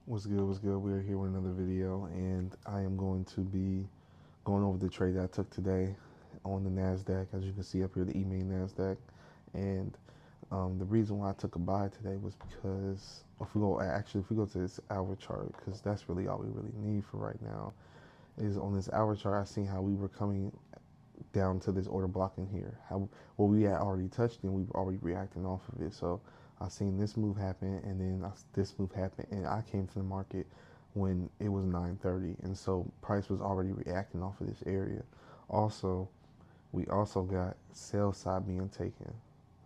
What's good? What's good? We're here with another video, and I am going to be going over the trade that I took today on the Nasdaq. As you can see up here, the E-mini Nasdaq, and the reason why I took a buy today was because if we go to this hour chart, because that's really all we really need for right now. Is on this hour chart, I seen how we were coming down to this order block in here. How well we had already touched and we were already reacting off of it. So I seen this move happen, and then this move happen, and I came to the market when it was 9:30, and so price was already reacting off of this area. Also, we also got sell side being taken.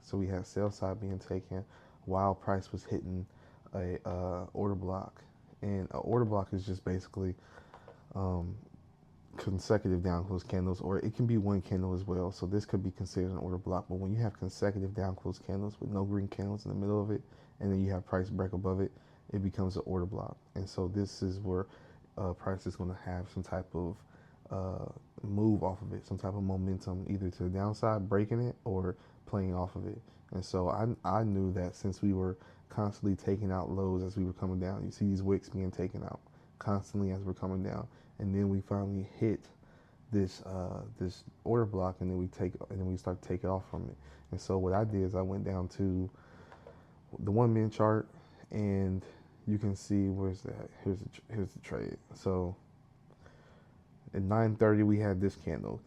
So we had sell side being taken while price was hitting a order block, and an order block is just basically um, consecutive down close candles, or it can be one candle as well. So this could be considered an order block. But when you have consecutive down close candles with no green candles in the middle of it, and then you have price break above it, it becomes an order block. And so this is where price is going to have some type of move off of it, some type of momentum, either to the downside, breaking it, or playing off of it. And so I knew that since we were constantly taking out lows as we were coming down, you see these wicks being taken out constantly as we're coming down, and then we finally hit this order block, and then we start to take it off from it. And so what I did is I went down to the 1 minute chart, and you can see where's that. Here's the trade. So at 9:30 we had this candle.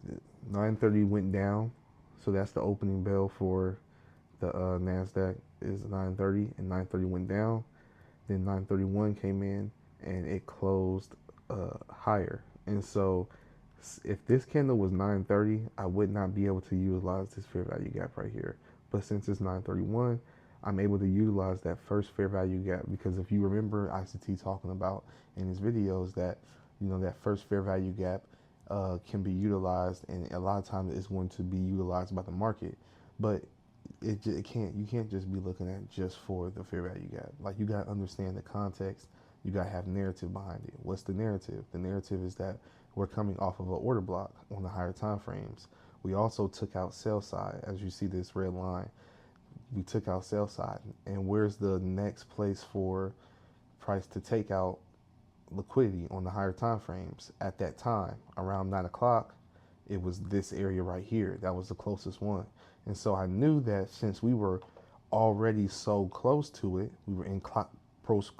9:30 went down, so that's the opening bell for the Nasdaq is 9:30, and 9:30 went down. Then 9:31 came in, and it closed higher. And so if this candle was 9:30, I would not be able to utilize this fair value gap right here. But since it's 9:31, I'm able to utilize that first fair value gap, because if you remember ICT talking about in his videos that that first fair value gap can be utilized, and a lot of times it's going to be utilized by the market. But it can't, you can't just be looking at just for the fair value gap. Like, you got to understand the context. You got to have narrative behind it. What's the narrative? The narrative is that we're coming off of an order block on the higher time frames. We also took out sell side. As you see this red line, we took out sell side. And where's the next place for price to take out liquidity on the higher time frames? At that time, around 9 o'clock, it was this area right here. That was the closest one. And so I knew that since we were already so close to it, we were in close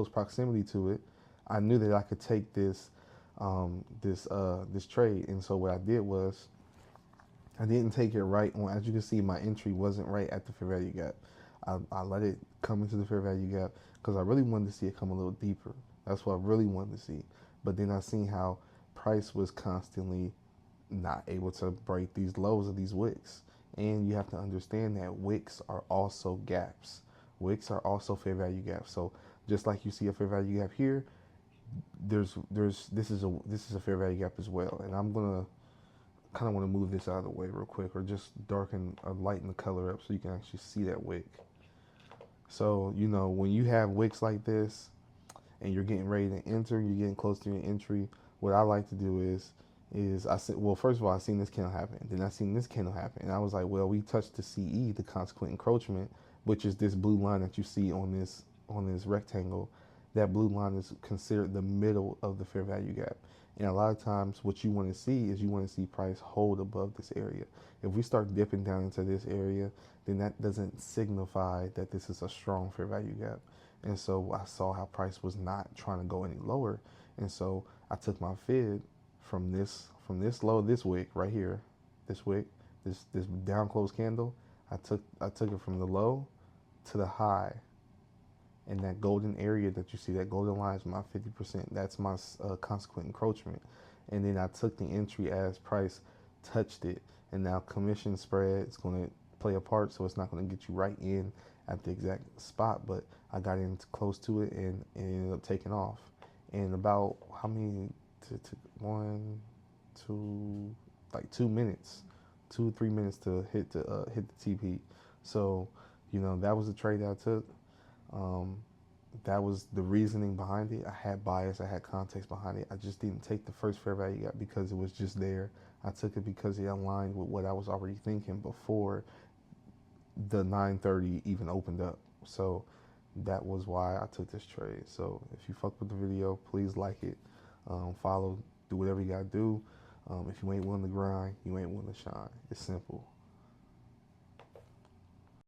proximity to it, I knew that I could take this trade. And so what I did was I didn't take it right on. As you can see, my entry wasn't right at the fair value gap. I let it come into the fair value gap because I really wanted to see it come a little deeper. That's what I really wanted to see. But then I seen how price was constantly not able to break these lows of these wicks. And you have to understand that wicks are also gaps. Wicks are also fair value gaps. So just like you see a fair value gap here, this is a fair value gap as well. And I'm gonna kind of want to move this out of the way real quick, or just darken or lighten the color up so you can actually see that wick. So when you have wicks like this and you're getting ready to enter, you're getting close to your entry, what I like to do is I said, well, first of all, I seen this candle happen. Then I seen this candle happen. And I was like, well, we touched the CE, the consequent encroachment, which is this blue line that you see on this rectangle. That blue line is considered the middle of the fair value gap. And a lot of times what you want to see is you want to see price hold above this area. If we start dipping down into this area, then that doesn't signify that this is a strong fair value gap. And so I saw how price was not trying to go any lower. And so I took my fib from this low, this wick right here, this wick, this down close candle. I took it from the low to the high, and that golden area that you see, that golden line is my 50%. That's my consequent encroachment. And then I took the entry as price touched it, and now commission spread is going to play a part, so it's not going to get you right in at the exact spot, but I got in close to it, and it ended up taking off. And about how many? One, two, like 2 minutes, 2 3 minutes to hit the TP. So that was the trade that I took. That was the reasoning behind it. I had bias, I had context behind it. I just didn't take the first fair value gap because it was just there. I took it because it aligned with what I was already thinking before the 9:30 even opened up. So that was why I took this trade. So if you fuck with the video, please like it, follow, do whatever you gotta do. If you ain't willing to grind, you ain't willing to shine. It's simple.